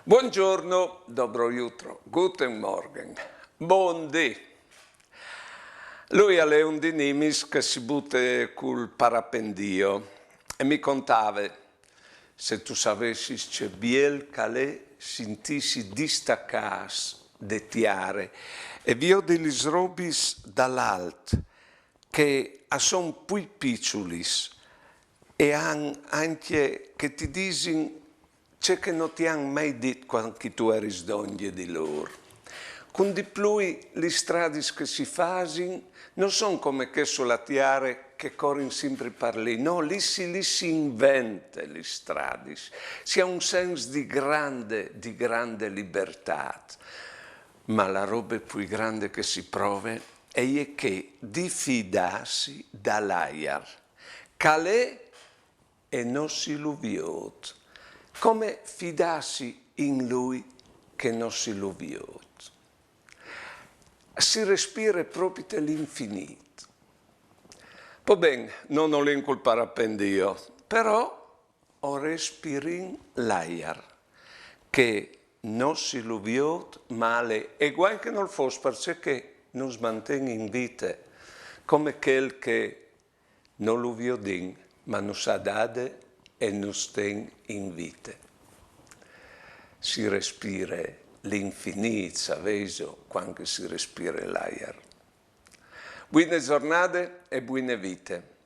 Buongiorno, dobro jutro, guten Morgen, buondì. Lui è un di nimis che si butte col parapendio e mi contava, se tu sapessi che biel calè sintissi distaccas de tiare e vio degli robis dall'alt che son pui picciulis e anche che ti disin c'è che non ti han mai detto quando tu eri d'ogni di loro. Con di più le strade che si fanno non sono come che sulla tiare che corrono sempre parli, no, lì si inventa le strade, si ha un senso di grande libertà. Ma la roba più grande che si prova è che di fidarsi dall'aia, calè e non si luviot. Come fidarsi in lui che non si luviot? Si respira proprio dell'infinito. Va bene, non ho l'incolpare appendio, però ho respirin l'aia, che non si luviot male, e guai che non fosse perché non mantiene in vita, come quel che non luviodin, ma non sa dare e non sten in vita. Si respira l'infinito, sapevo, quando si respira l'aria. Buone giornate e buone vite.